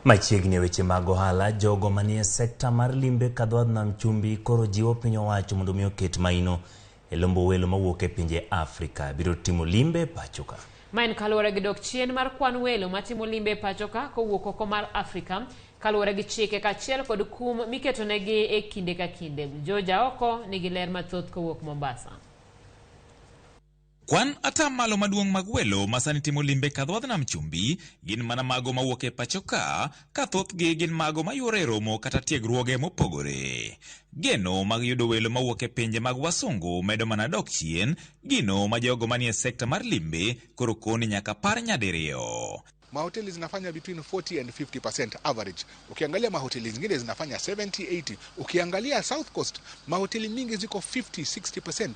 Machiegni weche mag ohala, jogo manie sekta mar limbe kadwadh nam chumbi koro jiwo piny owacho mondo mi oket maino e lombo welo mawuok e pinje Afrika biro timo limbe pachoka. Maen kaluwore gi dok chien mar kwan welo matimo limbe pachoka kowuok oko mar Afrika, kaluwore gi chike kachiel kod kum miketonegi e kinde ka kinde. Joja oko nigi ler mathoth kowuok Mombasa. Kwan atamalo maduong' mag welo masani timo limbe kadhodh nam chumbi gin mana mago mawuok e pachoka, ka thothgi gin mago mayuore romo kata tiegruoge mopogore. Geno mag yudo welo mawuok e pinje mag wasungu medo mana dok chien, gino ma jogo manie sekta mar limbe koro koni nyaka par nyadiriyo. Mahoteli zinafanya between 40 and 50% average. Ukiangalia mahoteli zingine zinafanya 70-80. Ukiangalia South Coast, mahoteli mingi ziko 50-60%.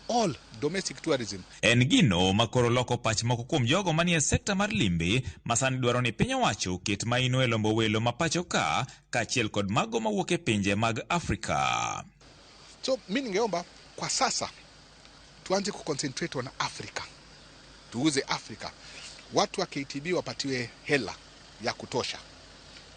All domestic tourism. En gino makoro loko pach moko kuom jogo manie sekta mar limbe masani dwaro ni piny owacho ket maino e lombo welo ma pachoka kaachiel kod mago mawuok e pinje mag Afrika. So mimi ningeomba kwa sasa tuanze kuconcentrate on Africa. Tuuze Africa. Watu wa KTB wapatiwe hela ya kutosha.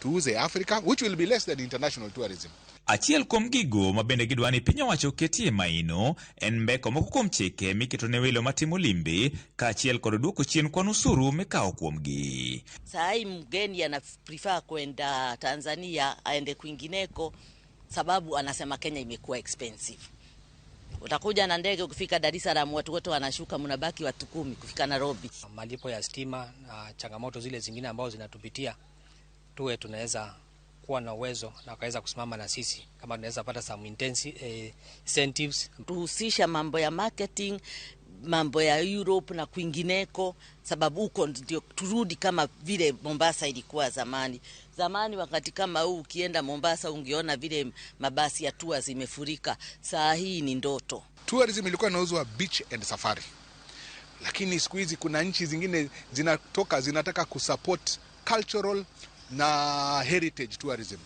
Tuuze Africa, which will be less than international tourism. Achiel kuom gigo mabende gidwani piny owacho ketie maino en mbeko moko kuom chike miketo ne welo matimo limbe kaachiel kod duoko chien kwan usuru mikawo kuomgi. Sai mgeni ana prefer kwenda Tanzania aende kwingineko sababu anasema Kenya imekuwa expensive. Utakuja na ndege ukifika Dar es Salaam watu wote wanashuka, mnabaki watu 10 kufika Nairobi. Malipo ya stima na changamoto zile zingine ambazo zinatupitia, tuwe tunaweza kuwa na uwezo na kaweza kusimama na sisi kama tunaweza pata some incentives. Tuhusisha mambo ya marketing, mambo ya Europe na kwingineko, sababu huko ndio turudi kama vile Mombasa ilikuwa zamani. Zamani wakati kama huu ukienda Mombasa ungeona vile mabasi ya tours zimefurika. Saa hii ni ndoto. Tourism ilikuwa inauzwa beach and safari. Lakini siku hizi kuna nchi zingine zinataka kusupport cultural na heritage tourism.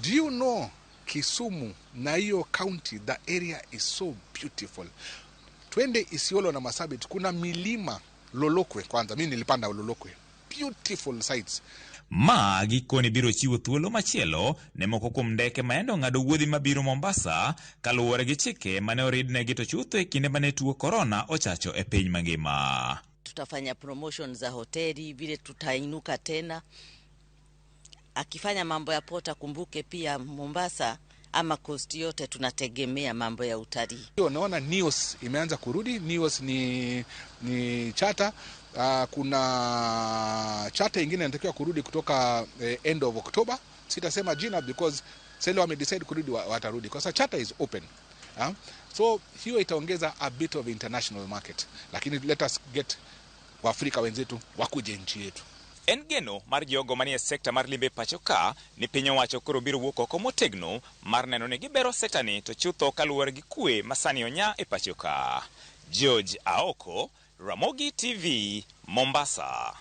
Do you know Kisumu na hiyo county, the area is so beautiful. Twende Isiolo na Masabit, kuna milima Lolokwe kwanza, mimi nilipanda Lolokwe. Beautiful sights. Gikoni biro chiwo thuolo machielo ne moko kuom ndeke maendo ng'ado wuodhi mabiro Mombasa kaluwore gi chike mane oridnegi to chutho e kinde mane tuo corona ochacho e piny mangima. Tutafanya promotion za hoteli, vile tutainuka tena. Akifanya mambo ya pota, kumbuke pia Mombasa ama coast yote tunategemea mambo ya utalii. Unaona Nios imeanza kurudi. Nios ni charter. Kuna charter ingine inatakiwa kurudi kutoka end of October. Sitasema jina because sasa wame decide kurudi watarudi. Kwa sababu charter is open. So hiyo itaongeza a bit of international market. Lakini let us get Waafrika wenzetu wakuje nchi yetu. En geno mar jogo manie sekta mar limbe pachoka ni piny owacho koro biro wuok oko motegno mar neno ni gibero sekta ni to chutho kaluwore gi kwe masani onya e pachoka. George Aoko, Ramogi TV, Mombasa.